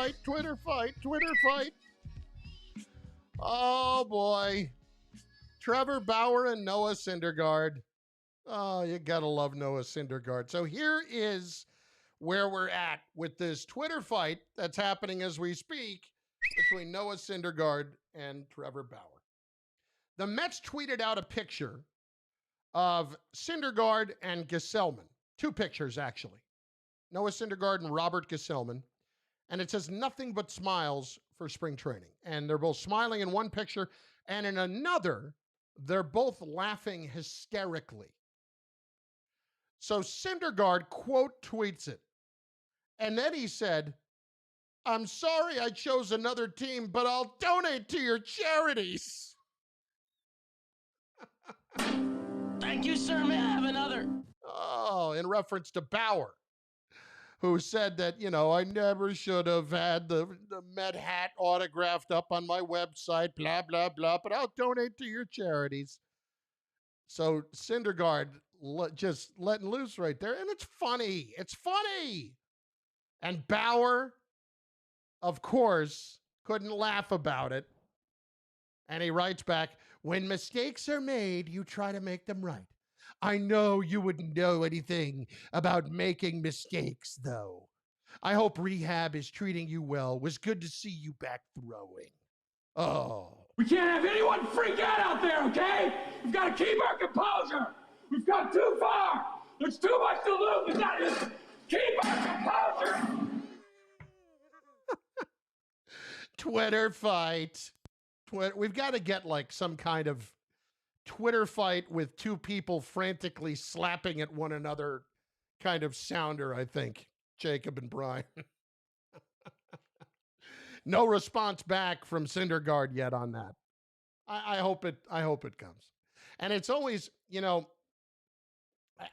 fight, Twitter fight, Twitter fight. Oh, boy. Trevor Bauer and Noah Syndergaard. Oh, you gotta love Noah Syndergaard. So here is where we're at with this Twitter fight that's happening as we speak between Noah Syndergaard and Trevor Bauer. The Mets tweeted out a picture of Syndergaard and Gesellman. Two pictures, actually. Noah Syndergaard and Robert Gesellman. And it says nothing but smiles for spring training. And they're both smiling in one picture, and in another, they're both laughing hysterically. So Syndergaard quote tweets it. And then he said, "I'm sorry I chose another team, but I'll donate to your charities." Thank you, sir. May I have another? Oh, in reference to Bauer, who said that, I never should have had the Met hat autographed up on my website, blah, blah, blah, but I'll donate to your charities. So Syndergaard just letting loose right there. And it's funny. It's funny. And Bauer, of course, couldn't laugh about it. And he writes back, "When mistakes are made, you try to make them right. I know you wouldn't know anything about making mistakes, though. I hope rehab is treating you well. Was good to see you back throwing." Oh. We can't have anyone freak out there, okay? We've got to keep our composure. We've gone too far. There's too much to lose. We've got to just keep our composure. Twitter fight. We've got to get like some kind of Twitter fight with two people frantically slapping at one another kind of sounder, I think. Jacob and Brian. No response back from Syndergaard yet on that. I hope it comes. And it's always,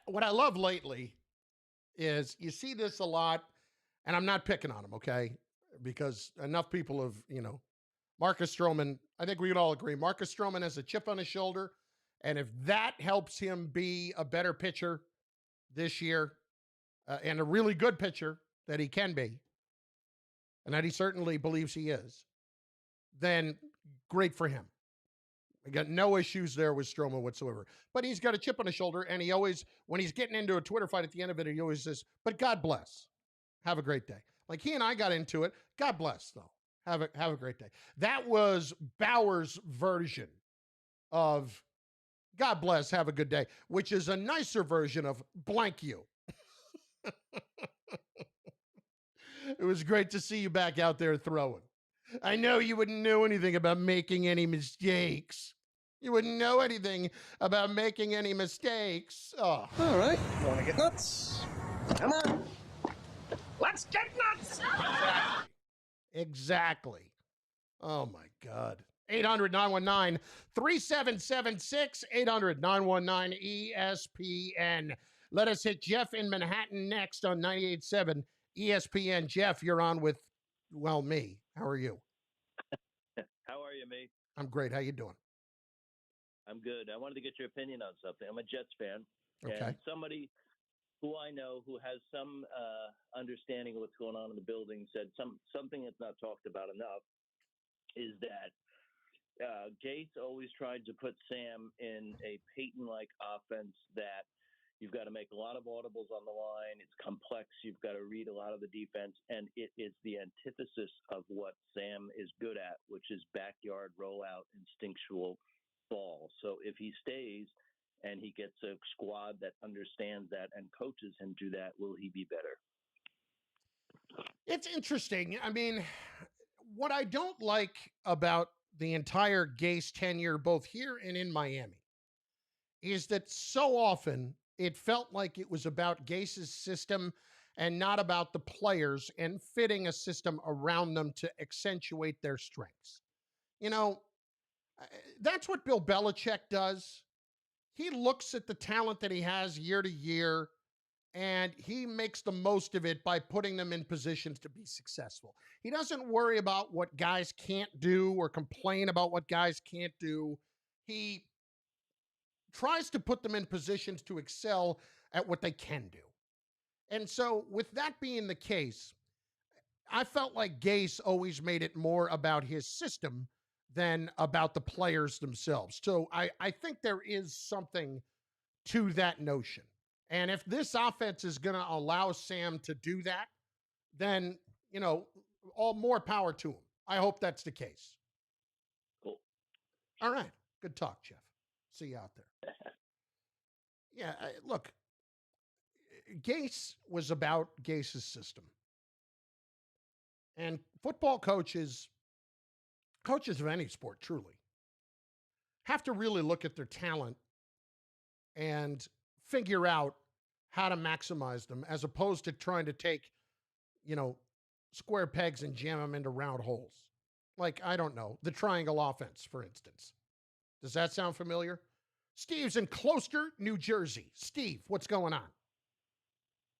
what I love lately is you see this a lot, and I'm not picking on him, okay? Because enough people have, Marcus Stroman, I think we can all agree, Marcus Stroman has a chip on his shoulder, and if that helps him be a better pitcher this year, and a really good pitcher that he can be, and that he certainly believes he is, then great for him. I got no issues there with Stroman whatsoever. But he's got a chip on his shoulder, and he always, when he's getting into a Twitter fight at the end of it, he always says, "But God bless. Have a great day." Like he and I got into it. God bless, though. Have a great day. That was Bauer's version of God bless, have a good day, which is a nicer version of blank you. It was great to see you back out there throwing. I know you wouldn't know anything about making any mistakes. You wouldn't know anything about making any mistakes. Oh. All right. You want to get nuts? Come on. Let's get nuts. Exactly. Oh, my God. 800-919-3776. 800-919-ESPN. Let us hit Jeff in Manhattan next on 98.7 ESPN. Jeff, you're on with, me. How are you? How are you, me? I'm great. How you doing? I'm good. I wanted to get your opinion on something. I'm a Jets fan. Okay. And somebody who I know who has some understanding of what's going on in the building said something that's not talked about enough is that Gates always tried to put Sam in a Peyton-like offense that you've got to make a lot of audibles on the line. It's complex. You've got to read a lot of the defense, and it is the antithesis of what Sam is good at, which is backyard rollout, instinctual ball. So if he stays and he gets a squad that understands that and coaches him to that, will he be better? It's interesting. I mean, what I don't like about the entire Gase tenure, both here and in Miami, is that so often it felt like it was about Gase's system and not about the players and fitting a system around them to accentuate their strengths. That's what Bill Belichick does. He looks at the talent that he has year to year, and he makes the most of it by putting them in positions to be successful. He doesn't worry about what guys can't do or complain about what guys can't do. He tries to put them in positions to excel at what they can do. And so with that being the case, I felt like Gase always made it more about his system than about the players themselves. So I think there is something to that notion. And if this offense is going to allow Sam to do that, then, all more power to him. I hope that's the case. Cool. All right. Good talk, Jeff. See you out there. Yeah, look, Gase was about Gase's system. And football coaches of any sport, truly, have to really look at their talent and figure out how to maximize them as opposed to trying to take, square pegs and jam them into round holes. Like, I don't know, the triangle offense, for instance. Does that sound familiar? Steve's in Closter, New Jersey. Steve, what's going on?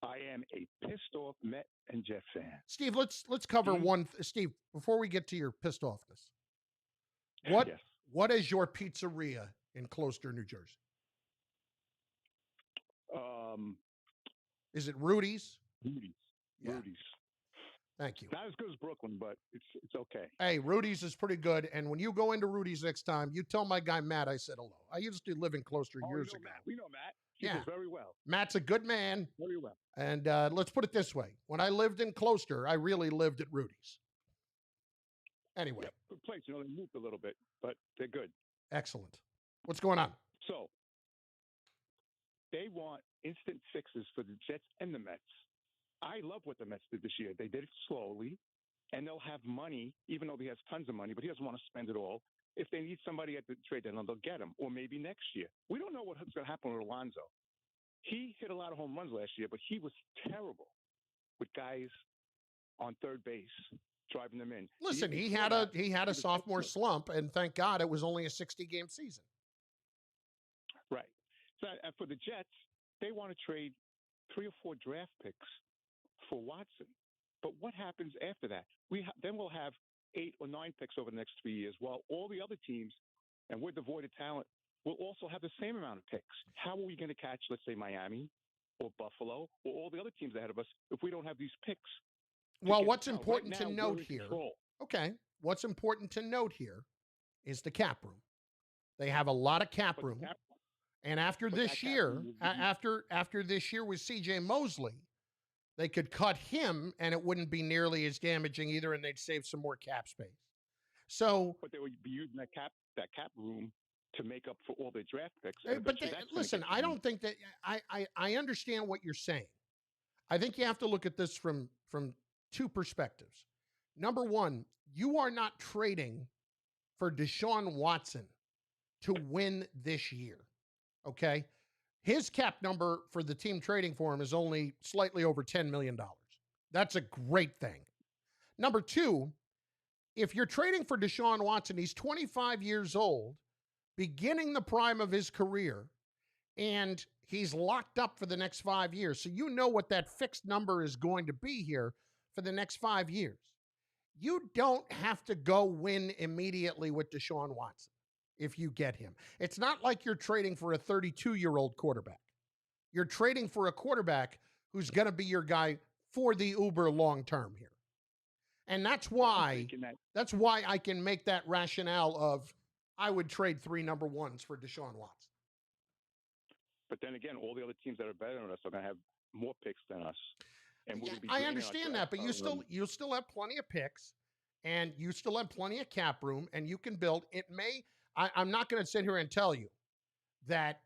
I am a pissed off Met and Jet fan. Steve, let's cover one. Steve, before we get to your pissed offness, Yes. what is your pizzeria in Closter, New Jersey? Is it Rudy's? Rudy's. Yeah. Rudy's. Thank you. Not as good as Brooklyn, but it's okay. Hey, Rudy's is pretty good. And when you go into Rudy's next time, you tell my guy Matt I said hello. I used to live in Closter years ago. Matt. We know Matt. He Yeah. does very well. Matt's a good man. Very well. And let's put it this way. When I lived in Closter, I really lived at Rudy's. Anyway. Yeah, good place. They moved a little bit, but they're good. Excellent. What's going on? So they want instant fixes for the Jets and the Mets. I love what the Mets did this year. They did it slowly, and they'll have money, even though he has tons of money, but he doesn't want to spend it all. If they need somebody at the trade deadline, they'll get him, or maybe next year. We don't know what's going to happen with Alonso. He hit a lot of home runs last year, but he was terrible with guys on third base driving them in. Listen, he had a sophomore slump, and thank God it was only a 60-game season. Right. So for the Jets, they want to trade 3 or 4 draft picks for Watson. But what happens after that? Then we'll have 8 or 9 picks over the next 3 years, while all the other teams, and we're devoid of talent, will also have the same amount of picks. How are we going to catch, let's say, Miami or Buffalo or all the other teams ahead of us if we don't have these picks? Well, what's important to note here? Okay, what's important to note here is the cap room. They have a lot of cap room. And after this year, after this year with C.J. Mosley, they could cut him, and it wouldn't be nearly as damaging either, and they'd save some more cap space. So, but they would be using that cap room to make up for all their draft picks. But listen, I don't think that I understand what you're saying. I think you have to look at this from 2 perspectives. Number one, you are not trading for Deshaun Watson to win this year. Okay? His cap number for the team trading for him is only slightly over $10 million. That's a great thing. Number 2, if you're trading for Deshaun Watson, he's 25 years old, beginning the prime of his career, and he's locked up for the next 5 years. So you know what that fixed number is going to be here for the next 5 years. You don't have to go win immediately with Deshaun Watson if you get him. It's not like you're trading for a 32-year-old quarterback. You're trading for a quarterback who's going to be your guy for the uber long term here. And that's why I can make that rationale of I would trade 3 number ones for Deshaun Watson. But then again, all the other teams that are better than us are going to have more picks than us. And I understand that, but you still have plenty of picks, and you still have plenty of cap room, and you can build. I'm not going to sit here and tell you that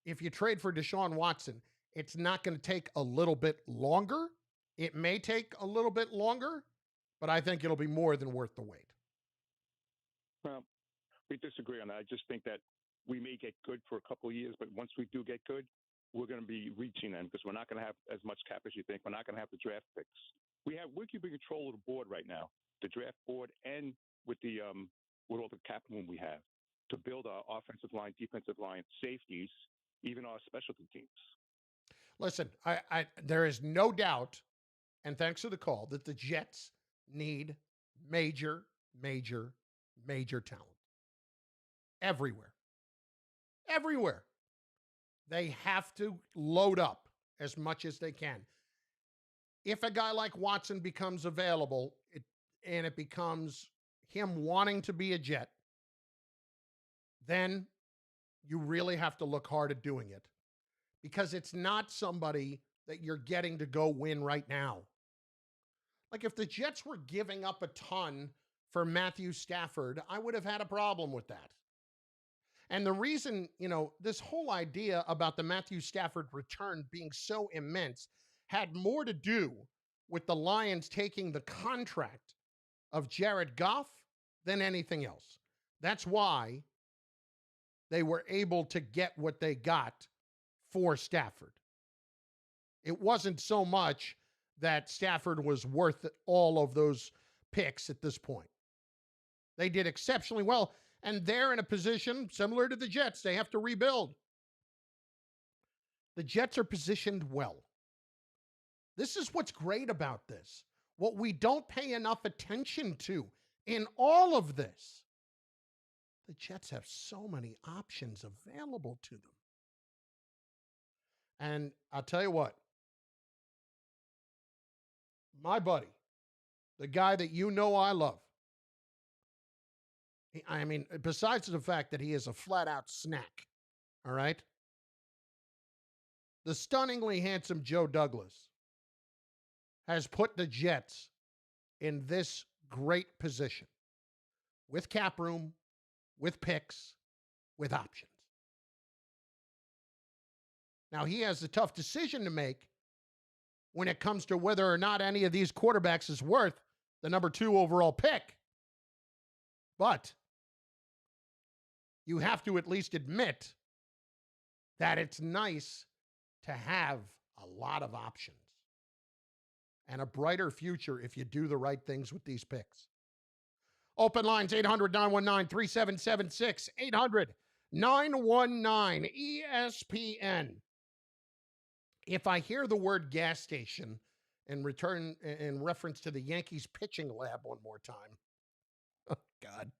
if you trade for Deshaun Watson, it's not going to take a little bit longer. It may take a little bit longer, but I think it'll be more than worth the wait. Well, we disagree on that. I just think that we may get good for a couple of years, but once we do get good, we're going to be reaching them because we're not going to have as much cap as you think. We're not going to have the draft picks. We're keeping control of the board right now, the draft board, and with all the cap room we have to build our offensive line, defensive line, safeties, even our specialty teams. Listen, there is no doubt, and thanks for the call, that the Jets need major, major, major talent. Everywhere. Everywhere. They have to load up as much as they can. if a guy like Watson becomes available and it becomes him wanting to be a Jet, then you really have to look hard at doing it because it's not somebody that you're getting to go win right now. Like if the Jets were giving up a ton for Matthew Stafford, I would have had a problem with that. And the reason, this whole idea about the Matthew Stafford return being so immense had more to do with the Lions taking the contract of Jared Goff than anything else. That's why they were able to get what they got for Stafford. It wasn't so much that Stafford was worth all of those picks at this point. They did exceptionally well, and they're in a position similar to the Jets. They have to rebuild. The Jets are positioned well. This is what's great about this. What we don't pay enough attention to in all of this. The Jets have so many options available to them. And I'll tell you what, my buddy, the guy that I love, I mean, besides the fact that he is a flat-out snack, all right? The stunningly handsome Joe Douglas has put the Jets in this great position with cap room, with picks, with options. Now, he has a tough decision to make when it comes to whether or not any of these quarterbacks is worth the number 2 overall pick. But you have to at least admit that it's nice to have a lot of options and a brighter future if you do the right things with these picks. Open lines 800-919-3776, 800-919-ESPN. If I hear the word gas station in reference to the Yankees pitching lab one more time, oh God.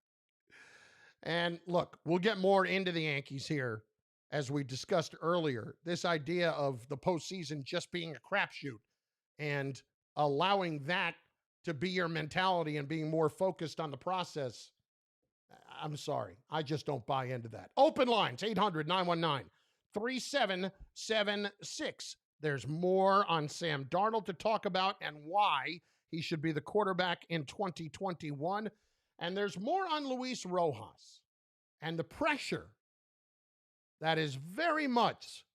And look, we'll get more into the Yankees here as we discussed earlier. This idea of the postseason just being a crapshoot and allowing that to be your mentality and being more focused on the process. I'm sorry. I just don't buy into that. Open lines, 800-919-3776. There's more on Sam Darnold to talk about and why he should be the quarterback in 2021. And there's more on Luis Rojas and the pressure that is very much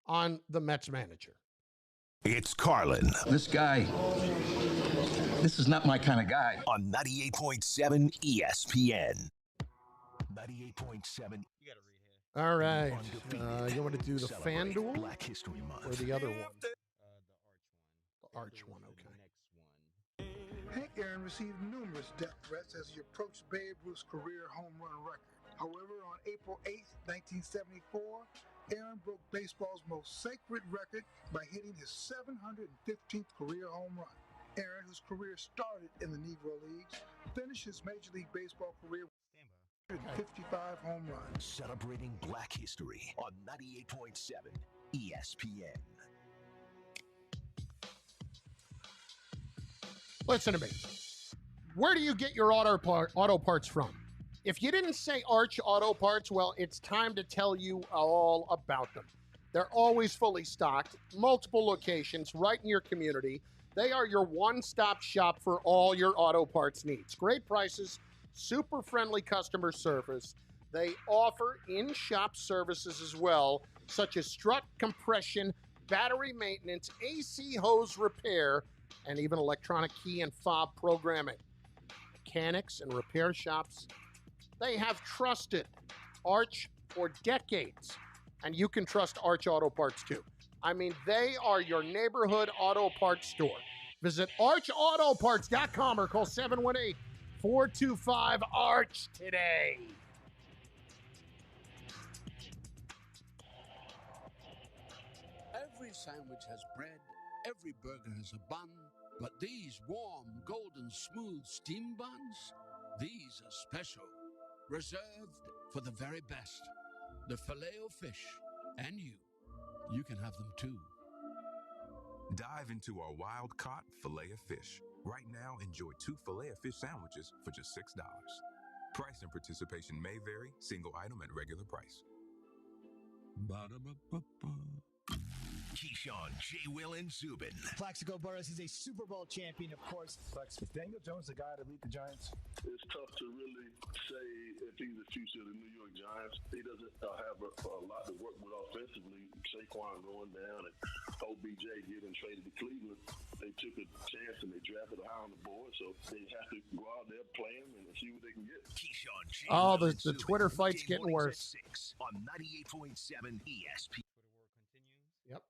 on the Mets manager. It's Carlin. This is not my kind of guy. On 98.7 ESPN. 98.7. All right. You want to do the FanDuel Black History Month. or the other one? The Arch one, okay. Hank Aaron received numerous death threats as he approached Babe Ruth's career home run record. However, on April 8, 1974, Aaron broke baseball's most sacred record by hitting his 715th career home run. Aaron, whose career started in the Negro Leagues, finished his Major League Baseball career with 155 home runs. Celebrating Black History on 98.7 ESPN. Listen to me. Where do you get your auto parts from? If you didn't say Arch Auto Parts, well, it's time to tell you all about them. They're always fully stocked, multiple locations right in your community. They are your one-stop shop for all your auto parts needs. Great prices, super friendly customer service. They offer in-shop services as well, such as strut compression, battery maintenance, AC hose repair, and even electronic key and fob programming. Mechanics and repair shops, they have trusted Arch for decades, and you can trust Arch Auto Parts too. I mean, they are your neighborhood auto parts store. Visit archautoparts.com or call 718-425-ARCH today. Every sandwich has bread, every burger has a bun, but these warm, golden, smooth steam buns, these are special, reserved for the very best. The Filet-O-Fish, and you can have them too. Dive into our wild-caught filet of fish. Right now, enjoy 2 filet of fish sandwiches for just $6. Price and participation may vary. Single item at regular price. Ba-da-ba-ba-ba. Keyshawn, J. Will, and Zubin. Plaxico Burress is a Super Bowl champion, of course. Is Daniel Jones the guy to lead the Giants? It's tough to really say if he's the future of the New York Giants. He doesn't have a lot to work with offensively. Saquon going down and OBJ getting traded to Cleveland. They took a chance and they drafted high on the board, so they have to go out there, play him, and see what they can get. Keyshawn, J. Oh, Will, the Twitter fight's getting worse. On 98.7 ESPN. Yep.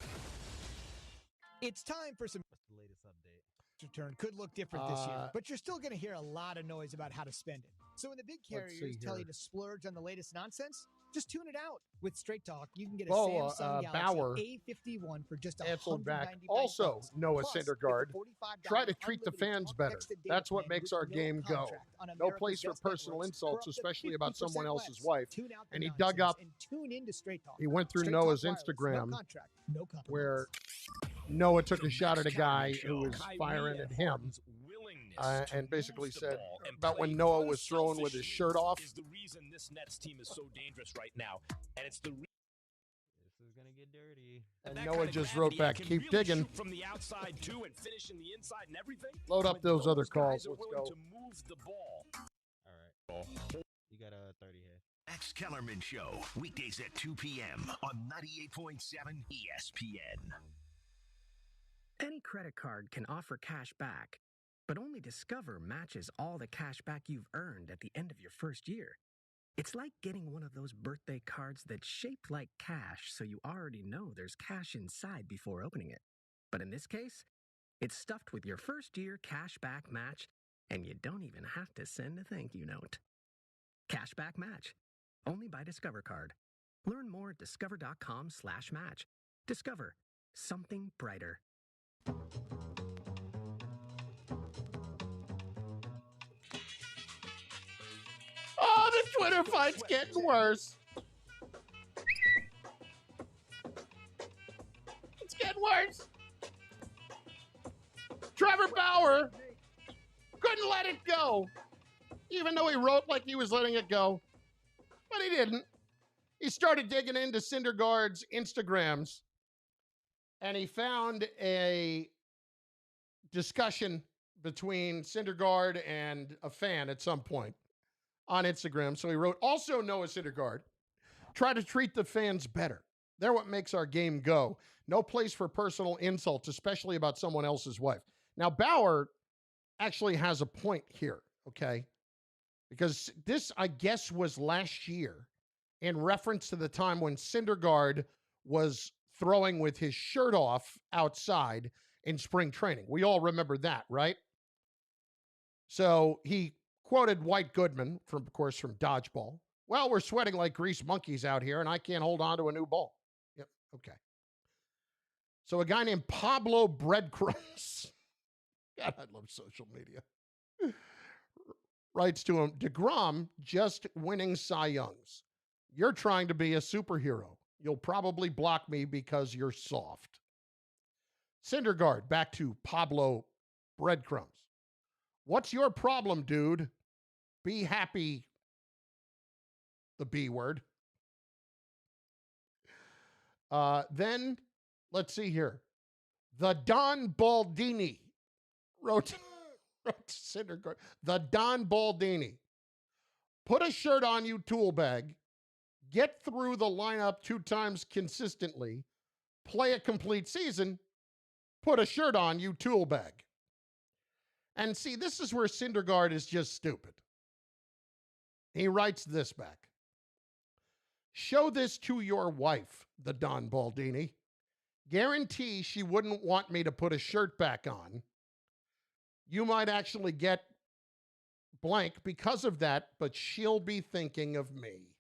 It's time for some. What's the latest update? Return could look different this year, but you're still going to hear a lot of noise about how to spend it. So when the big carriers tell you to splurge on the latest nonsense, just tune it out. With Straight Talk, you can get a Samsung Galaxy Bauer A51 for just answered back. $199. Also, Noah Plus, Syndergaard, with a $45 try to treat the unlimited fans talk, better. text, and data That's what plan makes with our no game go. contract on No America's place for best personal networks insults, for up to especially about 50% someone else's less. wife. Tune out the And he nonsense dug up. and tune into Straight Talk. He went through Straight Noah's Talk Wireless, Instagram, no contract, no compromise. where Noah took a shot at a guy who was firing at him. And basically said about when Noah was throwing with his shirt off. Is the reason this Nets team is so dangerous right now, and it's the this is gonna get dirty. And Noah just wrote back, "Keep really digging." Shoot from the outside too, and finish in the inside and everything. Load up those other calls. Let's go. To move the ball. All right, you got a 30 here. Max Kellerman Show, weekdays at 2 p.m. on 98.7 ESPN. Any credit card can offer cash back, but only Discover matches all the cash back you've earned at the end of your first year. It's like getting one of those birthday cards that's shaped like cash, so you already know there's cash inside before opening it. But in this case, it's stuffed with your first year cash back match, and you don't even have to send a thank you note. Cashback match, only by Discover Card. Learn more at discover.com/match. Discover, something brighter. Oh, the Twitter fight's getting worse. It's getting worse. Trevor Bauer couldn't let it go, even though he wrote like he was letting it go. But he didn't. He started digging into Syndergaard's Instagrams, and he found a discussion between Syndergaard and a fan at some point on Instagram. So he wrote, also Noah Syndergaard, try to treat the fans better. They're what makes our game go. No place for personal insults, especially about someone else's wife. Now, Bauer actually has a point here, okay? Because this, I guess, was last year in reference to the time when Syndergaard was throwing with his shirt off outside in spring training. We all remember that, right? So he quoted White Goodman, from Dodgeball. Well, we're sweating like grease monkeys out here, and I can't hold on to a new ball. Yep, okay. So a guy named Pablo Breadcrumbs, God, I love social media, writes to him, DeGrom just winning Cy Youngs. You're trying to be a superhero. You'll probably block me because you're soft. Syndergaard, back to Pablo Breadcrumbs. What's your problem, dude? Be happy. The B word. Then, let's see here. The Don Baldini wrote to Syndergaard. The Don Baldini. Put a shirt on, you tool bag. Get through the lineup 2 times consistently. Play a complete season. Put a shirt on, you tool bag. And see, this is where Syndergaard is just stupid. He writes this back. Show this to your wife, the Don Baldini. Guarantee she wouldn't want me to put a shirt back on. You might actually get blank because of that, but she'll be thinking of me.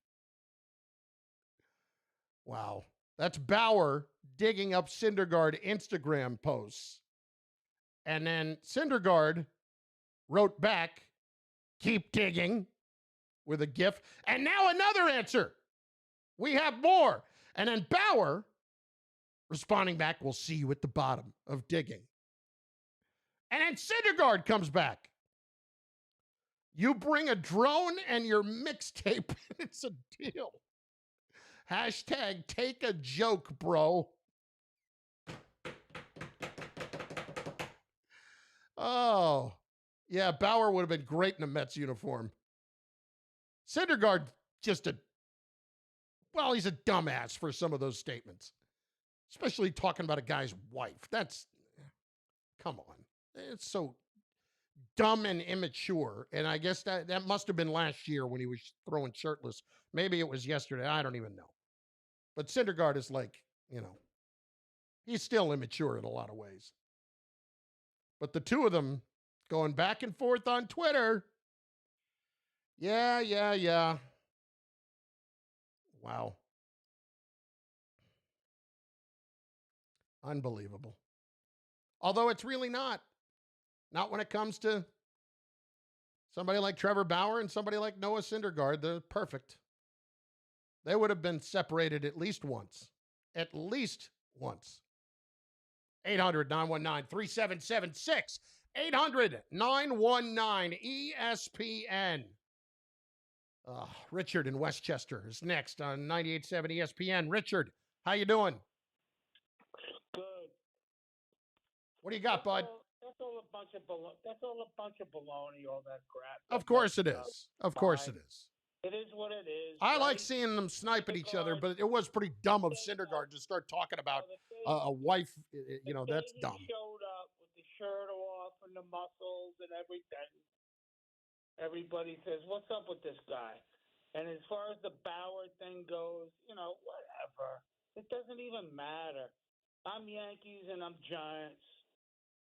Wow. That's Bauer digging up Syndergaard Instagram posts. And then Syndergaard wrote back, keep digging, with a GIF. And now another answer. We have more. And then Bauer Responding back, we'll see you at the bottom of digging. And then Syndergaard comes back. You bring a drone and your mixtape, and it's a deal. Hashtag take a joke, bro. Oh, yeah, Bauer would have been great in a Mets uniform. Syndergaard, he's a dumbass for some of those statements, especially talking about a guy's wife. Come on. It's so dumb and immature. And I guess that must have been last year when he was throwing shirtless. Maybe it was yesterday. I don't even know. But Syndergaard is he's still immature in a lot of ways. But the two of them going back and forth on Twitter. Yeah. Wow. Unbelievable. Although it's really not. Not when it comes to somebody like Trevor Bauer and somebody like Noah Syndergaard. They're perfect. They would have been separated at least once. At least once. 800-919-3776. 800-919-ESPN. Richard in Westchester is next on 98.7 ESPN. Richard, how you doing? Good. What do you got, bud? That's all a bunch of baloney, all that crap. Of course it is. Of course it is. It is what it is. I like seeing them snipe at each other, but it was pretty dumb of Syndergaard to start talking about a wife. That's dumb. He showed up with the shirt off and the muscles and everything. Everybody says, what's up with this guy? And as far as the Bauer thing goes, whatever. It doesn't even matter. I'm Yankees and I'm Giants.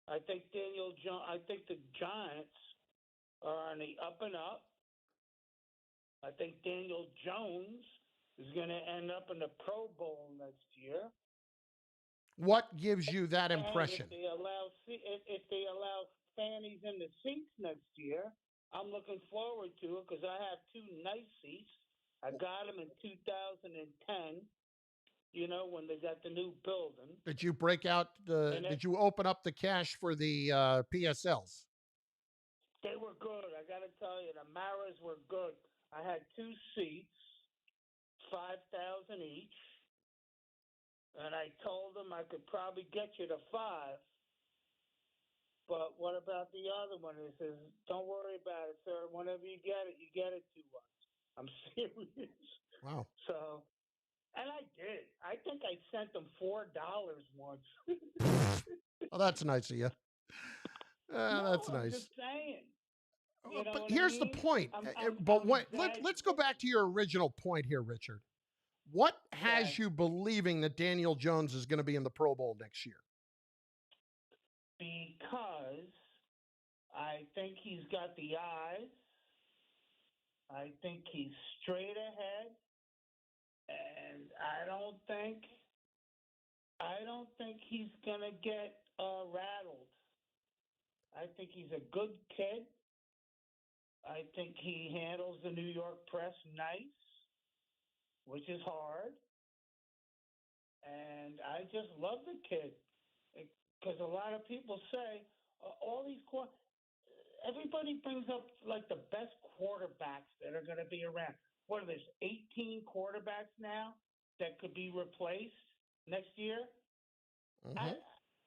I think the Giants are on the up and up. I think Daniel Jones is going to end up in the Pro Bowl next year. What gives you that impression? And if they allow fannies in the seats next year, I'm looking forward to it because I have two nice seats. I got them in 2010, when they got the new building. Did you did you open up the cash for the PSLs? They were good. I got to tell you, the Maras were good. I had two seats, $5,000 each, and I told them I could probably get you to $5,000. But what about the other one? He says, don't worry about it, sir. Whenever you get it to us. I'm serious. Wow. So, and I did. I think I sent them $4 once. Oh, that's nice of you. That's nice. I'm just saying. But here's the point. Let's go back to your original point here, Richard. What has you believing that Daniel Jones is going to be in the Pro Bowl next year? Because I think he's got the eyes. I think he's straight ahead. And I don't think he's going to get rattled. I think he's a good kid. I think he handles the New York press nice, which is hard. And I just love the kid. Because a lot of people say, everybody brings up like the best quarterbacks that are going to be around. What are there, 18 quarterbacks now that could be replaced next year? Mm-hmm.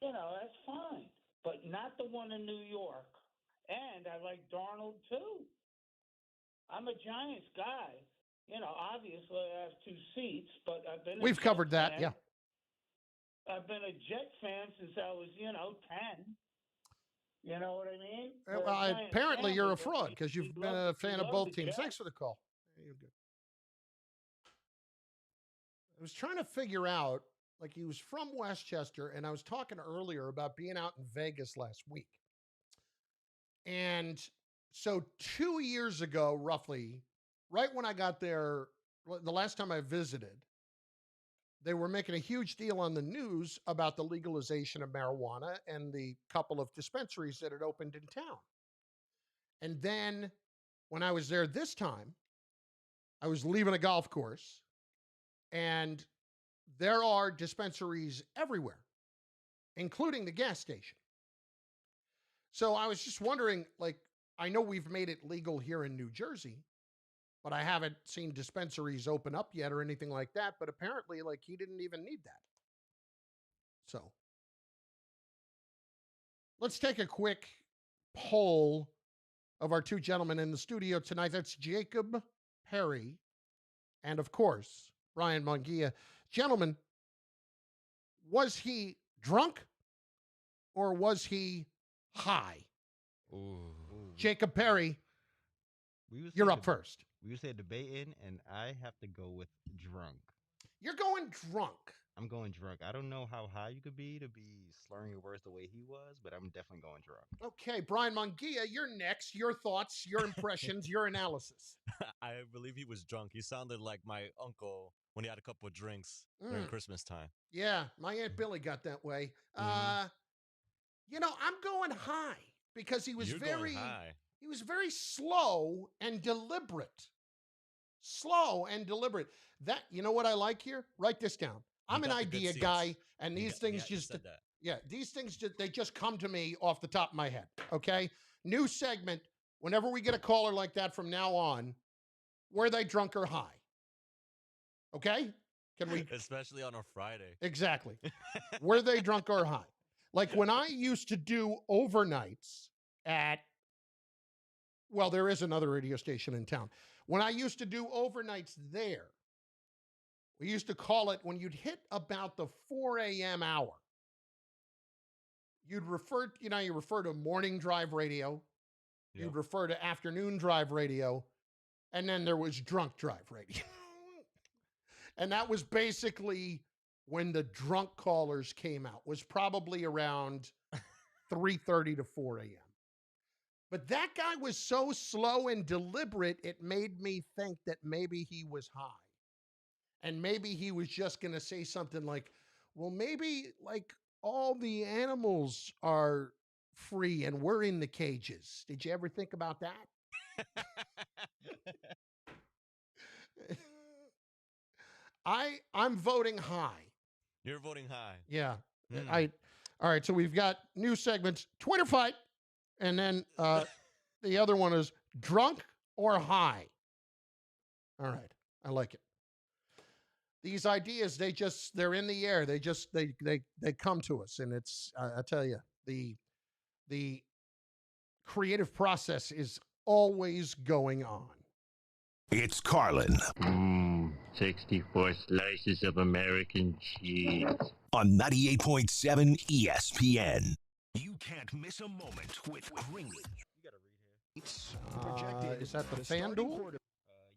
That's fine. But not the one in New York. And I like Darnold, too. I'm a Giants guy. Obviously I have two seats, but I've been We've covered that, fan. yeah. I've been a Jet fan since I was, 10. You know what I mean? Well, apparently you're a fraud because you've been a fan of both teams. Thanks for the call. You're good. I was trying to figure out, he was from Westchester, and I was talking earlier about being out in Vegas last week. And so 2 years ago, roughly, right when I got there, the last time I visited, they were making a huge deal on the news about the legalization of marijuana and the couple of dispensaries that had opened in town. And then when I was there this time, I was leaving a golf course, and there are dispensaries everywhere, including the gas station. So I was just wondering, like, I know we've made it legal here in New Jersey, but I haven't seen dispensaries open up yet or anything like that. But apparently, like, he didn't even need that. So let's take a quick poll of our two gentlemen in the studio tonight. That's Jacob Perry and, of course, Brian Munguia. Gentlemen, was he drunk or was he high? Ooh. Jacob Perry, you're up first. We would say debating, and I have to go with drunk. You're going drunk. I'm going drunk. I don't know how high you could be to be slurring your words the way he was, but I'm definitely going drunk. Okay, Brian Munguia, you're next. Your thoughts, your impressions, your analysis. I believe he was drunk. He sounded like my uncle when he had a couple of drinks during Christmas time. Yeah, my Aunt Billy got that way. You know, I'm going high because he was he was very slow and deliberate. Slow and deliberate. That, you know what I like here? Write this down. I'm an idea guy, and these things these things they just come to me off the top of my head. Okay, new segment. Whenever we get a caller like that from now on, were they drunk or high? Okay, can we? Especially on a Friday. Exactly. Were they drunk or high? Like when I used to do overnights at, well, there is another radio station in town. When I used to do overnights there, we used to call it, when you'd hit about the 4 a.m. hour, you'd refer, you refer to morning drive radio, you'd refer to afternoon drive radio, and then there was drunk drive radio. And that was basically when the drunk callers came out, was probably around 3:30 to 4 a.m. But that guy was so slow and deliberate, it made me think that maybe he was high. And maybe he was just going to say something like, well, maybe like all the animals are free and we're in the cages. Did you ever think about that? I'm voting high. You're voting high. Yeah. All right. So we've got new segments, Twitter fight. And then the other one is drunk or high. All right. I like it. These ideas, they're in the air. They come to us. And it's, I tell you, the creative process is always going on. It's Carlin. 64 slices of American cheese. On 98.7 ESPN. You can't miss a moment with Green. You got to read here. Is that the FanDuel?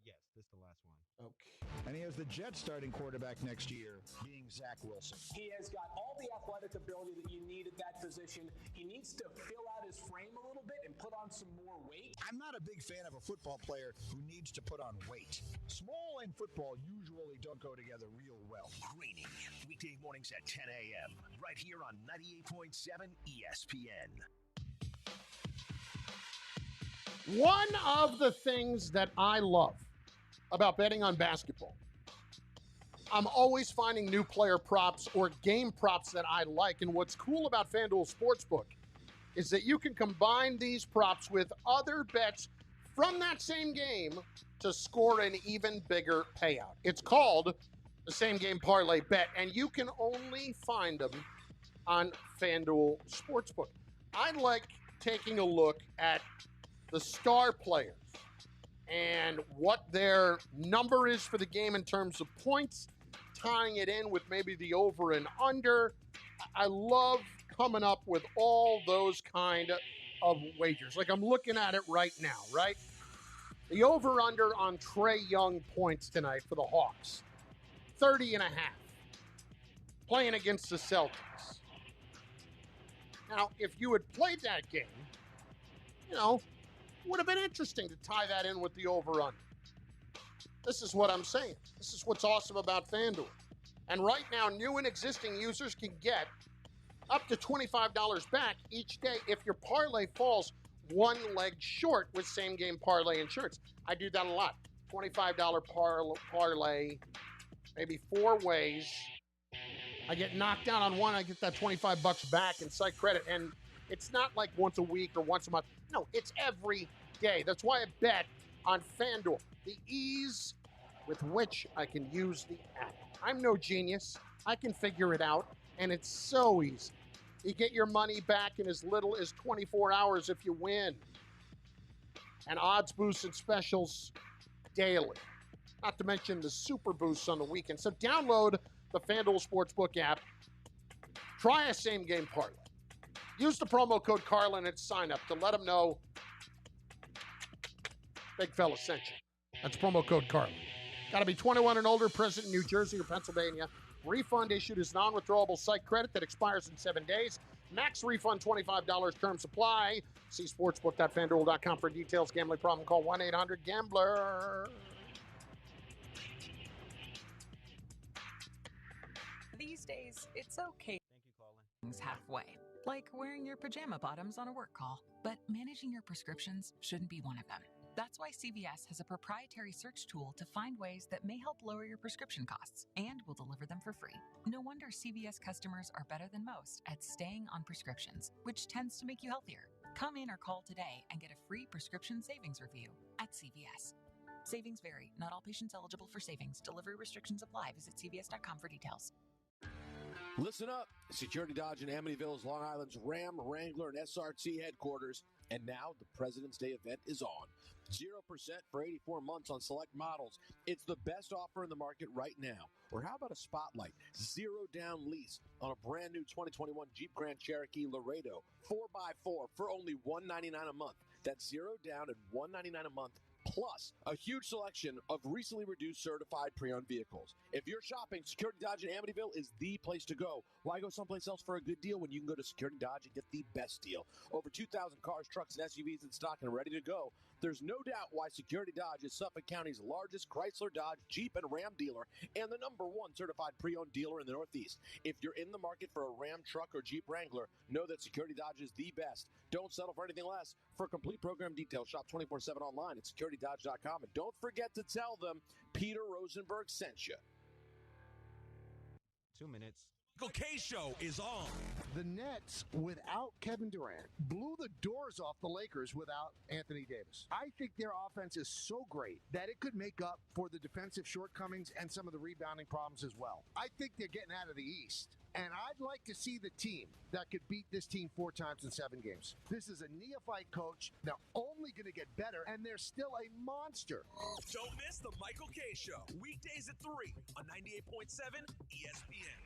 Yes, this is the last one. Okay. And he has the Jets starting quarterback next year, being Zach Wilson. He has got all the athletic ability that you need at that position. He needs to fill out his frame a little bit and put on some more weight. I'm not a big fan of a football player who needs to put on weight. Small and football usually don't go together real well. Greening, weekday mornings at 10 a.m. right here on 98.7 ESPN. One of the things that I love about betting on basketball, I'm always finding new player props or game props that I like. And what's cool about FanDuel Sportsbook is that you can combine these props with other bets from that same game to score an even bigger payout. It's called the Same Game Parlay Bet, and you can only find them on FanDuel Sportsbook. I like taking a look at the star players and what their number is for the game in terms of points, tying it in with maybe the over and under. I love coming up with all those kind of wagers. Like I'm looking at it right now, right? The over-under on Trae Young points tonight for the Hawks, 30 and a half, playing against the Celtics. Now, if you had played that game, would have been interesting to tie that in with the over-under. This is what I'm saying. This is what's awesome about FanDuel. And right now, new and existing users can get up to $25 back each day if your parlay falls one leg short with same-game parlay insurance. I do that a lot. $25 parlay, maybe 4 ways, I get knocked down on one, I get that $25 back in site credit. And it's not like once a week or once a month. No, it's every day. That's why I bet on FanDuel. The ease with which I can use the app. I'm no genius. I can figure it out, and it's so easy. You get your money back in as little as 24 hours if you win. And odds boosts and specials daily. Not to mention the super boosts on the weekend. So download the FanDuel Sportsbook app. Try a same-game parlay. Use the promo code Carlin at sign-up to let them know Big Fella sent you. That's promo code Carlin. Got to be 21 and older, present in New Jersey or Pennsylvania. Refund issued as non-withdrawable site credit that expires in 7 days. Max refund $25. Term supply. See sportsbook.fanduel.com for details. Gambling problem, call 1-800-GAMBLER. These days, it's okay. Thank you, Carlin. Halfway, like wearing your pajama bottoms on a work call. But managing your prescriptions shouldn't be one of them. That's why CVS has a proprietary search tool to find ways that may help lower your prescription costs, and will deliver them for free. No wonder CVS customers are better than most at staying on prescriptions, which tends to make you healthier. Come in or call today and get a free prescription savings review at CVS. Savings vary. Not all patients eligible for savings. Delivery restrictions apply. Visit cvs.com for details. Listen up. Security Dodge in Amityville is Long Island's Ram, Wrangler, and SRT headquarters. And now the President's Day event is on. 0% for 84 months on select models. It's the best offer in the market right now. Or how about a spotlight? 0 down lease on a brand new 2021 Jeep Grand Cherokee Laredo 4x4 for only $199 a month. That's 0 down and $199 a month. Plus, a huge selection of recently reduced certified pre-owned vehicles. If you're shopping, Security Dodge in Amityville is the place to go. Why go someplace else for a good deal when you can go to Security Dodge and get the best deal? Over 2,000 cars, trucks, and SUVs in stock and ready to go. There's no doubt why Security Dodge is Suffolk County's largest Chrysler, Dodge, Jeep, and Ram dealer and the #1 certified pre-owned dealer in the Northeast. If you're in the market for a Ram truck or Jeep Wrangler, know that Security Dodge is the best. Don't settle for anything less. For complete program details, shop 24/7 online at securitydodge.com. And don't forget to tell them Peter Rosenberg sent you. 2 minutes. Michael K Show is on. The Nets, without Kevin Durant, blew the doors off the Lakers without Anthony Davis. I think their offense is so great that it could make up for the defensive shortcomings and some of the rebounding problems as well. I think they're getting out of the East. And I'd like to see the team that could beat this team 4 times in 7 games. This is a neophyte coach. They're only going to get better, and they're still a monster. Don't miss the Michael K Show, weekdays at 3 on 98.7 ESPN.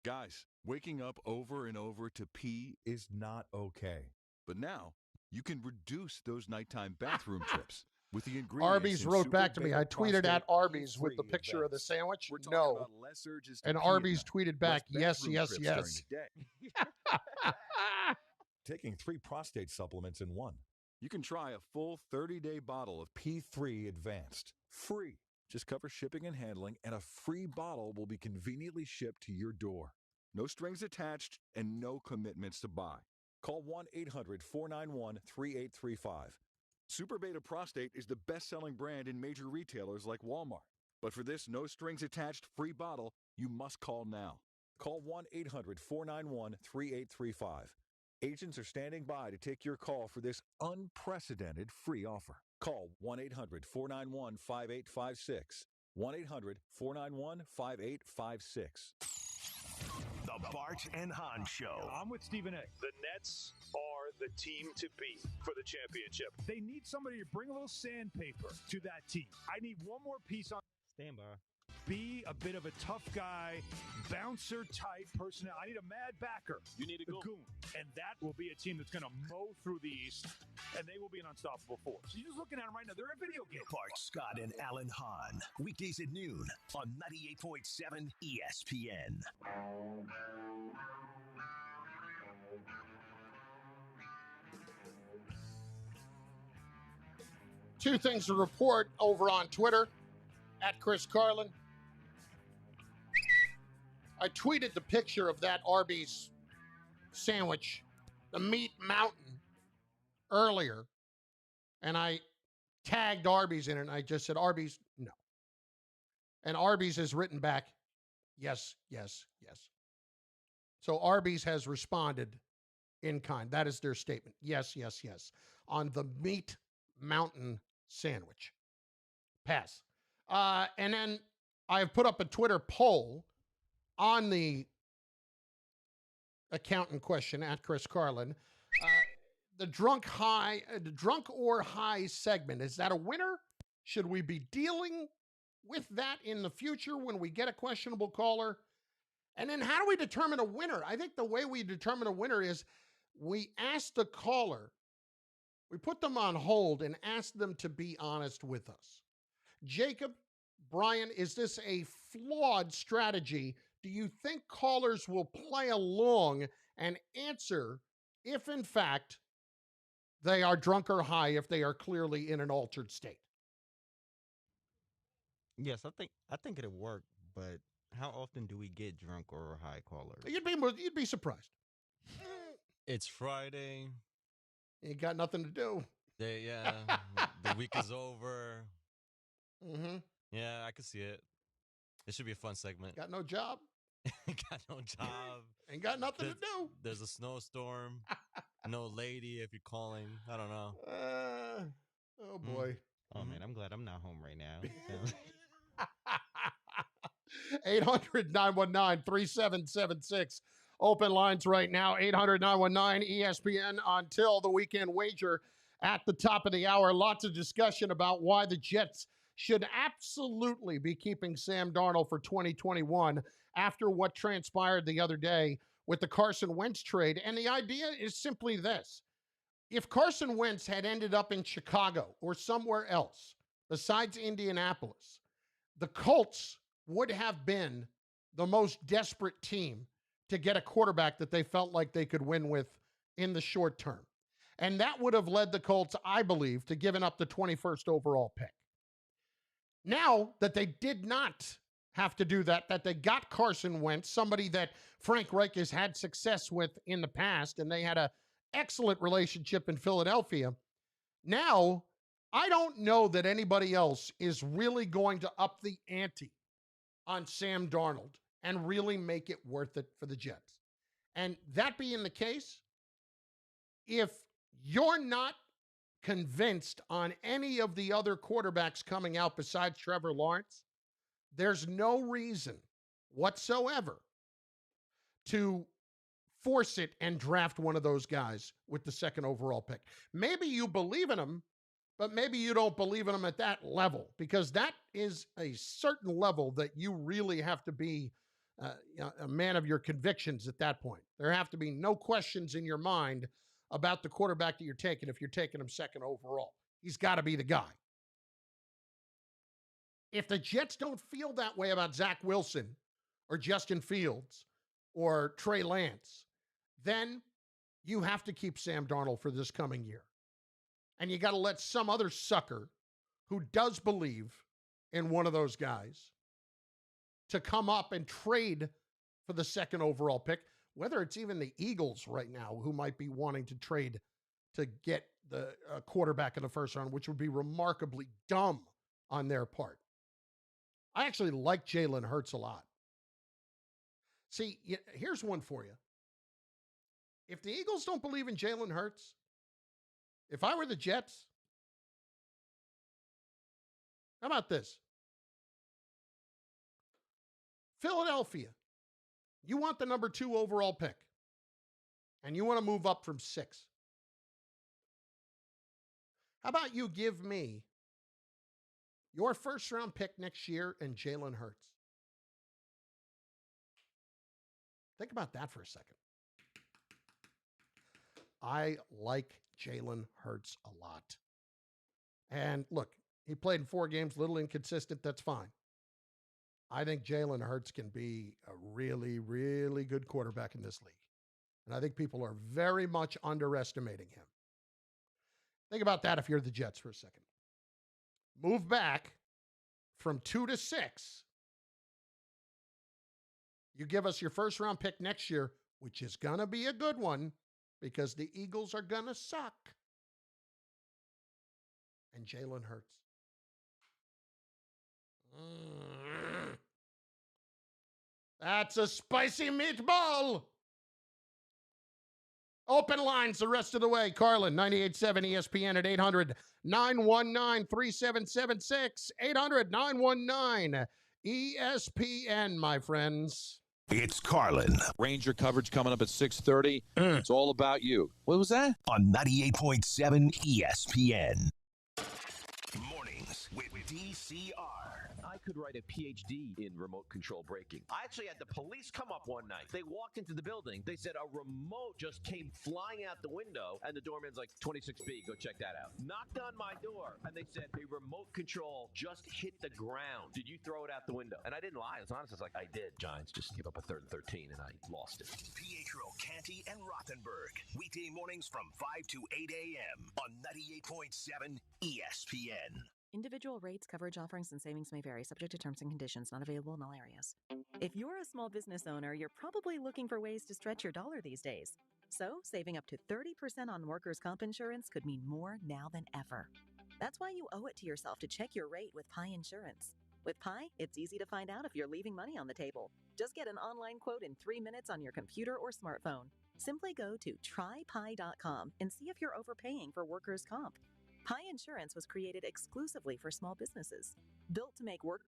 Guys, waking up over and over to pee is not okay. But now, you can reduce those nighttime bathroom trips with the ingredients. Arby's in wrote Super back to me. Beta I tweeted Prostate at Arby's with the Free picture of the Events. sandwich. We're talking No. about less urges to And pee Arby's at night, tweeted back, less yes, bathroom yes, trips yes. during the day. Taking 3 prostate supplements in one. You can try a full 30-day bottle of P3 Advanced. Free. Just cover shipping and handling, and a free bottle will be conveniently shipped to your door. No strings attached and no commitments to buy. Call 1-800-491-3835. Super Beta Prostate is the best-selling brand in major retailers like Walmart. But for this no-strings-attached free bottle, you must call now. Call 1-800-491-3835. Agents are standing by to take your call for this unprecedented free offer. Call 1-800-491-5856. 1-800-491-5856. The Bart and Hahn Show. I'm with Stephen A. The Nets are the team to beat for the championship. They need somebody to bring a little sandpaper to that team. I need one more piece on. Stand by. Be a bit of a tough guy, bouncer type personnel. I need a mad backer. You need a goon. And that will be a team that's going to mow through the East, and they will be an unstoppable force. So you're just looking at them right now. They're a video game. Bart Scott and Alan Hahn. Weekdays at noon on 98.7 ESPN. Two things to report over on Twitter, at Chris Carlin. I tweeted the picture of that Arby's sandwich, the Meat Mountain, earlier, and I tagged Arby's in it, and I just said, Arby's, no. And Arby's has written back, Yes, yes, yes. So Arby's has responded in kind. That is their statement. Yes, yes, yes. On the Meat Mountain sandwich. Pass. And then I have put up a Twitter poll on the account in question at Chris Carlin. The drunk or high segment, is that a winner? Should we be dealing with that in the future when we get a questionable caller? And then how do we determine a winner? I think the way we determine a winner is we ask the caller, we put them on hold and ask them to be honest with us. Jacob, Brian, is this a flawed strategy? Do you think callers will play along and answer if, in fact, they are drunk or high, if they are clearly in an altered state? Yes, I think it'll work, but how often do we get drunk or high callers? You'd be surprised. It's Friday. You got nothing to do. The week is over. Mm-hmm. Yeah, I can see it. It should be a fun segment. Got no job. Got no job. Ain't got nothing to do. There's a snowstorm. No lady if you're calling. I don't know. Oh, boy. Oh, man, I'm glad I'm not home right now. 800-919-3776. Open lines right now. 800-919-ESPN until the weekend wager at the top of the hour. Lots of discussion about why the Jets should absolutely be keeping Sam Darnold for 2021 after what transpired the other day with the Carson Wentz trade. And the idea is simply this. If Carson Wentz had ended up in Chicago or somewhere else besides Indianapolis, the Colts would have been the most desperate team to get a quarterback that they felt like they could win with in the short term. And that would have led the Colts, I believe, to giving up the 21st overall pick. Now that they did not have to do that, that they got Carson Wentz, somebody that Frank Reich has had success with in the past, and they had an excellent relationship in Philadelphia. Now, I don't know that anybody else is really going to up the ante on Sam Darnold and really make it worth it for the Jets. And that being the case, if you're not convinced on any of the other quarterbacks coming out besides Trevor Lawrence, there's no reason whatsoever to force it and draft one of those guys with the second overall pick. Maybe you believe in him, but maybe you don't believe in him at that level, because that is a certain level that you really have to be a man of your convictions at that point. There have to be no questions in your mind about the quarterback that you're taking if you're taking him second overall. He's got to be the guy. If the Jets don't feel that way about Zach Wilson or Justin Fields or Trey Lance, then you have to keep Sam Darnold for this coming year. And you got to let some other sucker who does believe in one of those guys to come up and trade for the second overall pick, whether it's even the Eagles right now who might be wanting to trade to get the quarterback in the first round, which would be remarkably dumb on their part. I actually like Jalen Hurts a lot. See, here's one for you. If the Eagles don't believe in Jalen Hurts, if I were the Jets, how about this? Philadelphia, you want the number 2 overall pick, and you want to move up from 6. How about you give me your first round pick next year and Jalen Hurts? Think about that for a second. I like Jalen Hurts a lot. And look, he played in 4 games, little inconsistent. That's fine. I think Jalen Hurts can be a really, really good quarterback in this league. And I think people are very much underestimating him. Think about that if you're the Jets for a second. Move back from 2 to 6. You give us your first round pick next year, which is going to be a good one because the Eagles are going to suck. And Jalen Hurts. That's a spicy meatball. Open lines the rest of the way. Carlin, 98.7 ESPN at 800-919-3776. 800-919 ESPN, my friends. It's Carlin. Ranger coverage coming up at 6:30. It's all about you. What was that? On 98.7 ESPN. Mornings with DCR. I could write a PhD in remote control braking. I actually had the police come up one night. They walked into the building. They said a remote just came flying out the window, and the doorman's like, 26B, go check that out. Knocked on my door, and they said a remote control just hit the ground. Did you throw it out the window? And I didn't lie. I was honest. I was like, I did. Giants just gave up a 3rd and 13, and I lost it. Pietro, Canty, and Rothenberg. Weekday mornings from 5 to 8 a.m. on 98.7 ESPN. Individual rates, coverage offerings, and savings may vary, subject to terms and conditions, not available in all areas. If you're a small business owner, you're probably looking for ways to stretch your dollar these days. So, saving up to 30% on workers' comp insurance could mean more now than ever. That's why you owe it to yourself to check your rate with Pi Insurance. With Pi, it's easy to find out if you're leaving money on the table. Just get an online quote in 3 minutes on your computer or smartphone. Simply go to trypi.com and see if you're overpaying for workers' comp. Pi Insurance was created exclusively for small businesses, built to make work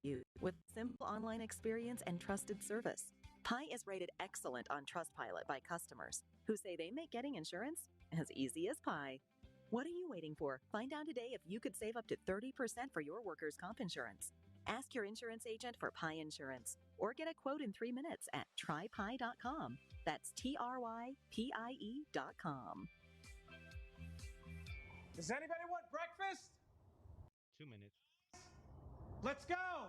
you with simple online experience and trusted service. Pi is rated excellent on Trustpilot by customers who say they make getting insurance as easy as pie. What are you waiting for? Find out today if you could save up to 30% for your workers' comp insurance. Ask your insurance agent for Pi Insurance or get a quote in 3 minutes at trypi.com. That's trypie.com. Does anybody want breakfast? 2 minutes. Let's go.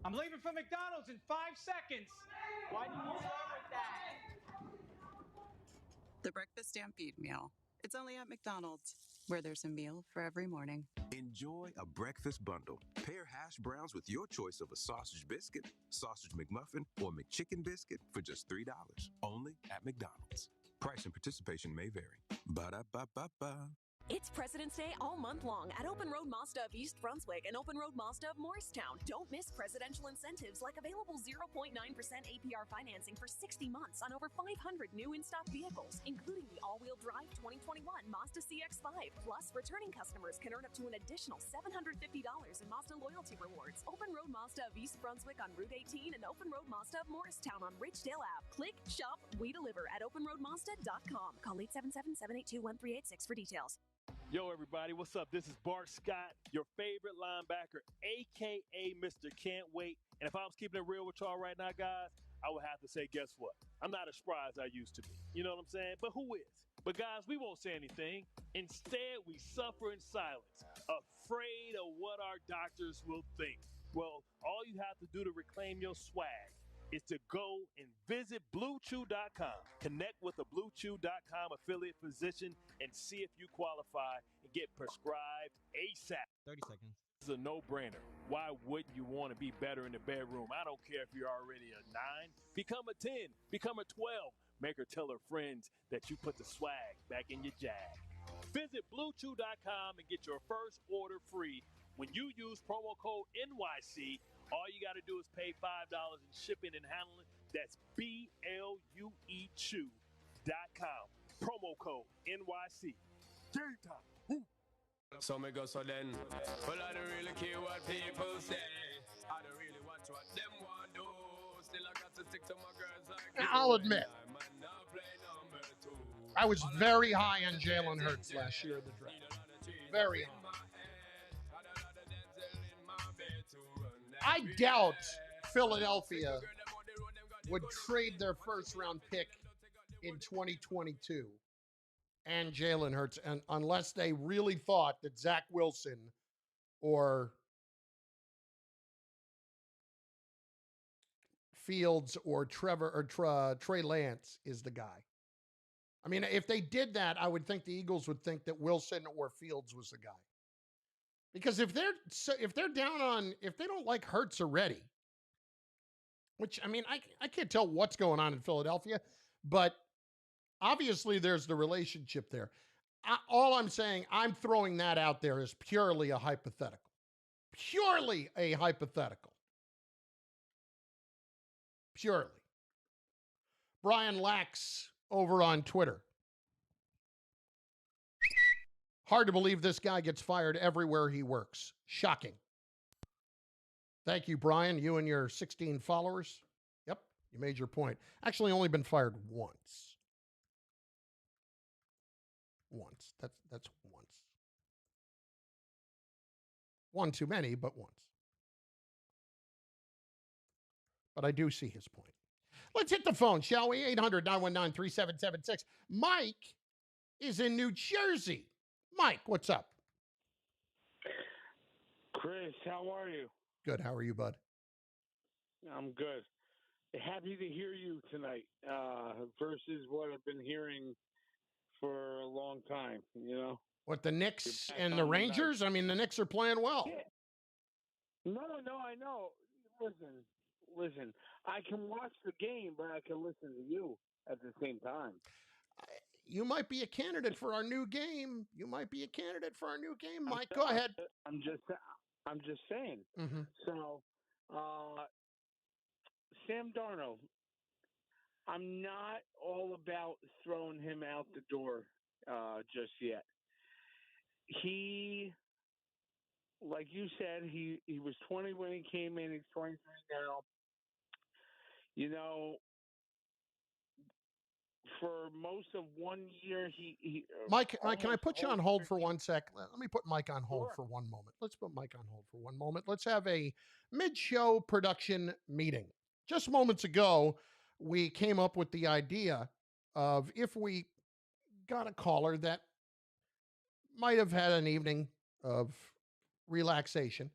I'm leaving for McDonald's in 5 seconds. Why didn't you start with that? The Breakfast Stampede Meal. It's only at McDonald's, where there's a meal for every morning. Enjoy a breakfast bundle. Pair hash browns with your choice of a sausage biscuit, sausage McMuffin, or McChicken biscuit for just $3. Only at McDonald's. Price and participation may vary. Ba-da-ba-ba-ba. It's President's Day all month long at Open Road Mazda of East Brunswick and Open Road Mazda of Morristown. Don't miss presidential incentives like available 0.9% APR financing for 60 months on over 500 new in-stock vehicles, including the all-wheel drive 2021 Mazda CX-5. Plus, returning customers can earn up to an additional $750 in Mazda loyalty rewards. Open Road Mazda of East Brunswick on Route 18 and Open Road Mazda of Morristown on Ridgedale Ave. Click, shop, we deliver at openroadmazda.com. Call 877-782-1386 for details. Yo, everybody, what's up? This is Bart Scott, your favorite linebacker, a.k.a. Mr. Can't Wait. And if I was keeping it real with y'all right now, guys, I would have to say, guess what? I'm not as spry as I used to be. You know what I'm saying? But who is? But, guys, we won't say anything. Instead, we suffer in silence, afraid of what our doctors will think. Well, all you have to do to reclaim your swag is to go and visit BlueChew.com. Connect with a BlueChew.com affiliate physician and see if you qualify and get prescribed ASAP. 30 seconds. This is a no-brainer. Why wouldn't you want to be better in the bedroom? I don't care if you're already a 9. Become a 10. Become a 12. Make her tell her friends that you put the swag back in your jag. Visit BlueChew.com and get your first order free when you use promo code NYC. All you got to do is pay $5 in shipping and handling. That's BLUE Chew.com. Promo code NYC. Game time. So me go so then. Well, I don't really care what people say. I don't really watch what them want do. Still I got to stick to my girls like I'll admit, I was very high on Jalen Hurts last year in the draft. Very high. I doubt Philadelphia would trade their first-round pick in 2022 and Jalen Hurts, and unless they really thought that Zach Wilson or Fields or Trey Lance is the guy. I mean, if they did that, I would think the Eagles would think that Wilson or Fields was the guy. Because if they don't like Hurts already, which, I mean, I can't tell what's going on in Philadelphia, but obviously there's the relationship there. All I'm saying, I'm throwing that out there as purely a hypothetical. Purely a hypothetical. Purely. Brian Lax over on Twitter. Hard to believe this guy gets fired everywhere he works. Shocking. Thank you, Brian. You and your 16 followers. Yep, you made your point. Actually, only been fired once. Once. That's once. One too many, but once. But I do see his point. Let's hit the phone, shall we? 800-919-3776. Mike is in New Jersey. Mike, what's up? Chris, how are you? Good. How are you, bud? I'm good. Happy to hear you tonight versus what I've been hearing for a long time, you know? What, the Knicks and the Rangers? I mean, the Knicks are playing well. Yeah. No, I know. Listen. I can watch the game, but I can listen to you at the same time. You might be a candidate for our new game. Mike. Go ahead. I'm just saying. Mm-hmm. So, Sam Darnold, I'm not all about throwing him out the door just yet. He, like you said, he was 20 when he came in. He's 23 now. You know, for most of 1 year, he Mike, can I put you on hold for 1 sec? Let me put Mike on hold for one moment. Let's put Mike on hold for one moment. Let's have a mid-show production meeting. Just moments ago, we came up with the idea of if we got a caller that might have had an evening of relaxation,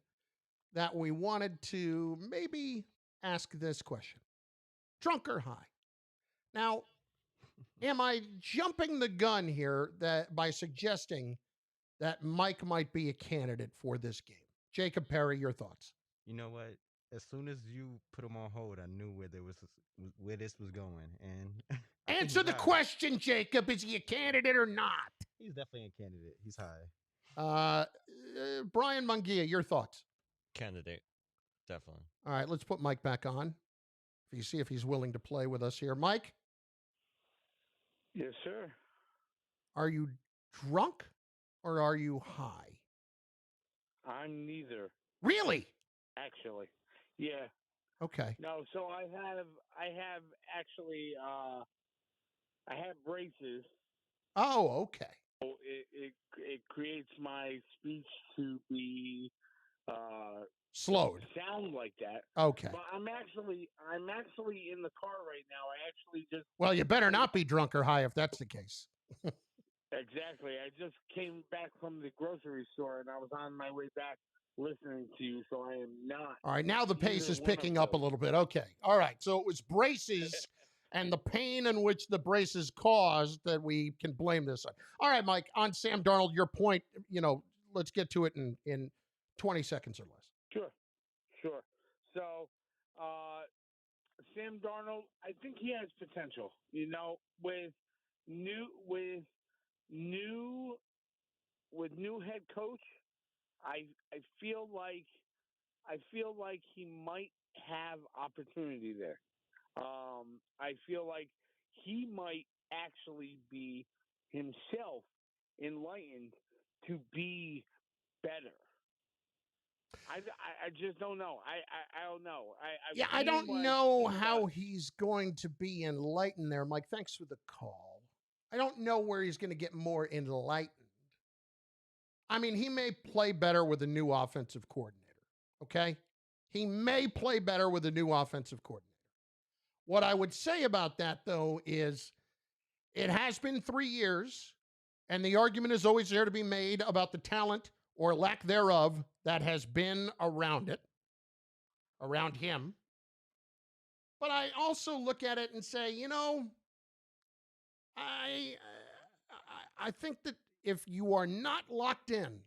that we wanted to maybe ask this question. Drunk or high? Now, am I jumping the gun here that by suggesting that Mike might be a candidate for this game? Jacob Perry, your thoughts? You know what? As soon as you put him on hold, I knew where this was going. And answer the question, Jacob. Is he a candidate or not? He's definitely a candidate. He's high. Brian Mungia, your thoughts? Candidate, definitely. All right, let's put Mike back on. You see if he's willing to play with us here. Mike? Yes, sir. Are you drunk or are you high? I'm neither. Really? Actually, yeah. Okay. No, so I have actually I have braces. Oh, okay. So it creates my speech to be slowed. Sound like that. Okay. But I'm actually in the car right now. I actually just Well, you better not be drunk or high if that's the case. Exactly. I just came back from the grocery store and I was on my way back listening to you, so I am not. All right, now the pace is picking up a little bit. Okay. All right. So it was braces and the pain in which the braces caused that we can blame this on. All right, Mike, on Sam Darnold, your point, let's get to it in 20 seconds or less. Sure. So, Sam Darnold, I think he has potential. With new head coach, I feel like he might have opportunity there. I feel like he might actually be himself enlightened to be better. I just don't know. I don't know. I don't know how he's going to be enlightened there, Mike. Thanks for the call. I don't know where he's going to get more enlightened. I mean, he may play better with a new offensive coordinator, okay? He may play better with a new offensive coordinator. What I would say about that, though, is it has been 3 years, and the argument is always there to be made about the talent or lack thereof that has been around him. But I also look at it and say, I think that if you are not locked in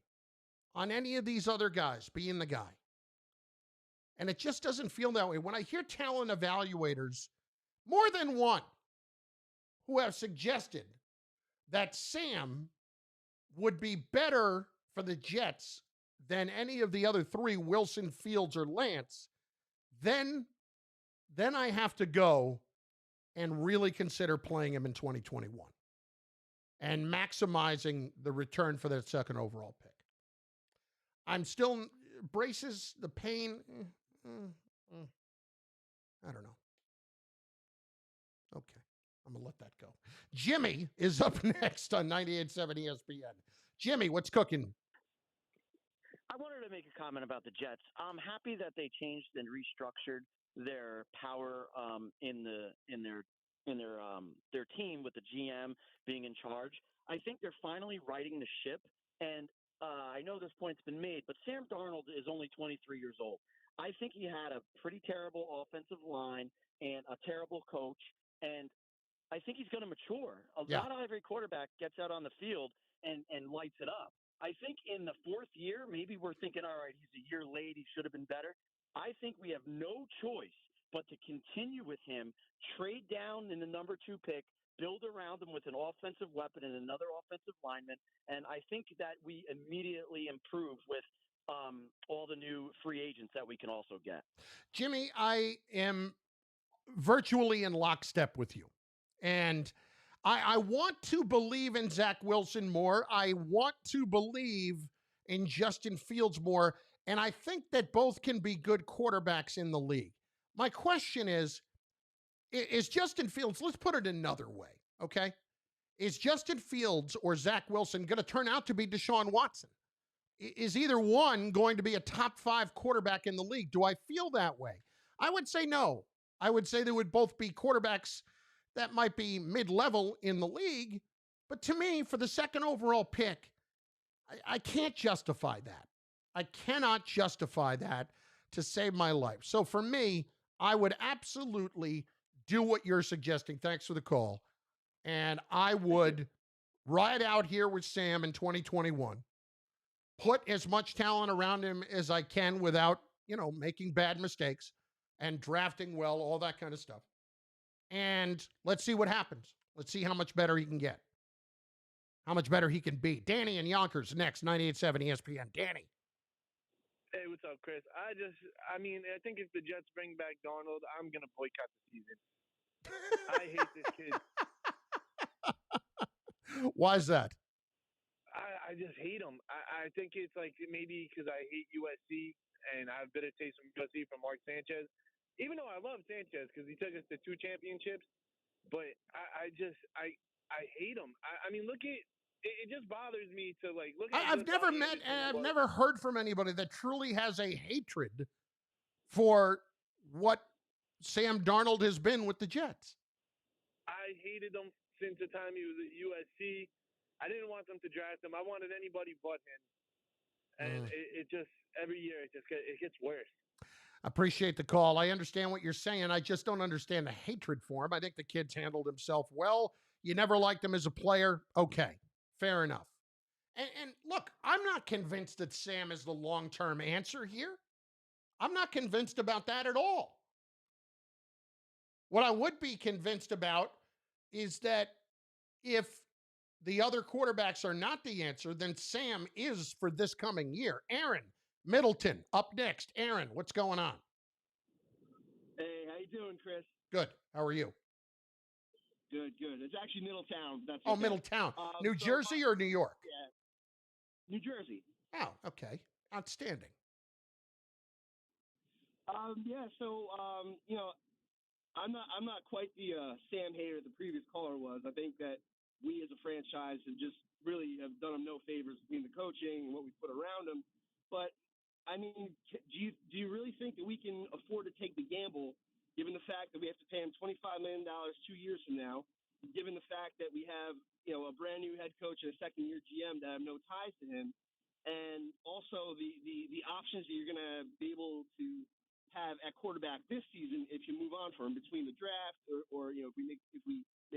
on any of these other guys being the guy, and it just doesn't feel that way. When I hear talent evaluators, more than one, who have suggested that Sam would be better for the Jets than any of the other three, Wilson, Fields, or Lance, then then I have to go and really consider playing him in 2021 and maximizing the return for that second overall pick. I'm still braces, the pain. I don't know. Okay. I'm going to let that go. Jimmy is up next on 98.7 ESPN. Jimmy, what's cooking? I wanted to make a comment about the Jets. I'm happy that they changed and restructured their power in their team with the GM being in charge. I think they're finally righting the ship. And I know this point's been made, but Sam Darnold is only 23 years old. I think he had a pretty terrible offensive line and a terrible coach, and I think he's going to mature. Not every quarterback gets out on the field and lights it up. I think in the fourth year, maybe we're thinking, all right, he's a year late. He should have been better. I think we have no choice but to continue with him, trade down in the number 2 pick, build around him with an offensive weapon and another offensive lineman. And I think that we immediately improve with all the new free agents that we can also get. Jimmy, I am virtually in lockstep with you. And I want to believe in Zach Wilson more. I want to believe in Justin Fields more. And I think that both can be good quarterbacks in the league. My question is Justin Fields, let's put it another way, okay? Is Justin Fields or Zach Wilson going to turn out to be Deshaun Watson? Is either one going to be a top 5 quarterback in the league? Do I feel that way? I would say no. I would say they would both be quarterbacks that might be mid-level in the league. But to me, for the second overall pick, I can't justify that. I cannot justify that to save my life. So for me, I would absolutely do what you're suggesting. Thanks for the call. And I would ride out here with Sam in 2021. Put as much talent around him as I can without, making bad mistakes and drafting well, all that kind of stuff. And let's see what happens. Let's see how much better he can get. How much better he can be. Danny and Yonkers next, 98.7 ESPN. Danny. Hey, what's up, Chris? I think if the Jets bring back Darnold, I'm going to boycott the season. I hate this kid. Why is that? I just hate him. I think it's like maybe because I hate USC and I have bitter taste from USC from Mark Sanchez. Even though I love Sanchez because he took us to 2 championships, but I hate him. Look at it. Just bothers me to look at. I've never met and I've never heard from anybody that truly has a hatred for what Sam Darnold has been with the Jets. I hated him since the time he was at USC. I didn't want them to draft him. I wanted anybody but him. And it just, every year, it gets worse. I appreciate the call. I understand what you're saying. I just don't understand the hatred for him. I think the kid's handled himself well. You never liked him as a player. Okay, fair enough. And look, I'm not convinced that Sam is the long-term answer here. I'm not convinced about that at all. What I would be convinced about is that if the other quarterbacks are not the answer, then Sam is for this coming year. Aaron, Middleton, up next. Aaron, what's going on? Hey, how you doing, Chris? Good. How are you? Good. It's actually Middletown. Middletown. New Jersey or New York? Yeah. New Jersey. Oh, okay. Outstanding. I'm not quite the Sam hater the previous caller was. I think that we as a franchise have done him no favors between the coaching and what we put around him. But do you really think that we can afford to take the gamble, given the fact that we have to pay him $25 million 2 years from now, given the fact that we have a brand new head coach and a second-year GM that have no ties to him, and also the options that you're going to be able to have at quarterback this season if you move on from him between the draft or if we make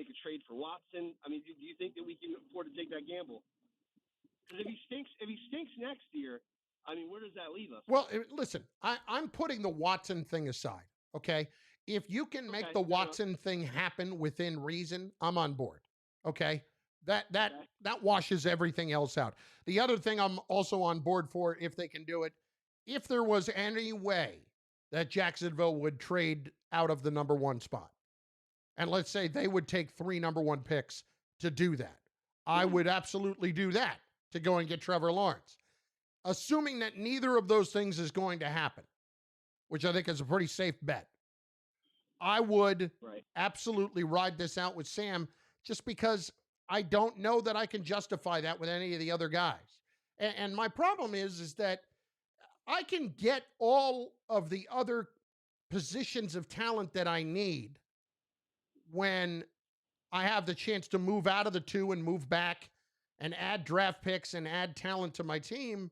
a trade for Watson? Do you think that we can afford to take that gamble? Because if he stinks next year, where does that leave us? Well, listen, I'm putting the Watson thing aside, okay? If you can make the Watson thing happen within reason, I'm on board, okay? That washes everything else out. The other thing I'm also on board for, if they can do it, if there was any way that Jacksonville would trade out of the number 1 spot. And let's say they would take 3 number 1 picks to do that. I would absolutely do that to go and get Trevor Lawrence. Assuming that neither of those things is going to happen, which I think is a pretty safe bet, I would absolutely ride this out with Sam just because I don't know that I can justify that with any of the other guys. And my problem is that I can get all of the other positions of talent that I need when I have the chance to move out of the 2 and move back and add draft picks and add talent to my team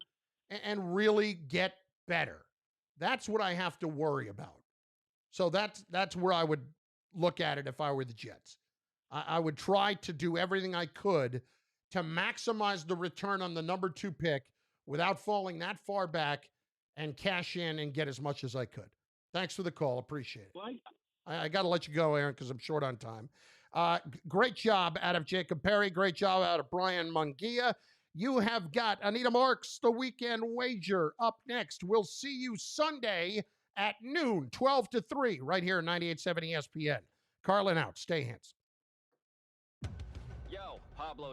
and really get better. That's what I have to worry about. So that's where I would look at it if I were the Jets. I would try to do everything I could to maximize the return on the number 2 pick without falling that far back and cash in and get as much as I could. Thanks for the call. Appreciate it. Well, I got to let you go, Aaron, because I'm short on time. Great job out of Jacob Perry. Great job out of Brian Mungia. You have got Anita Marks, the Weekend Wager, up next. We'll see you Sunday at noon, 12 to 3, right here at 98.7 ESPN. Carlin out. Stay handsome. Yo, Pablo.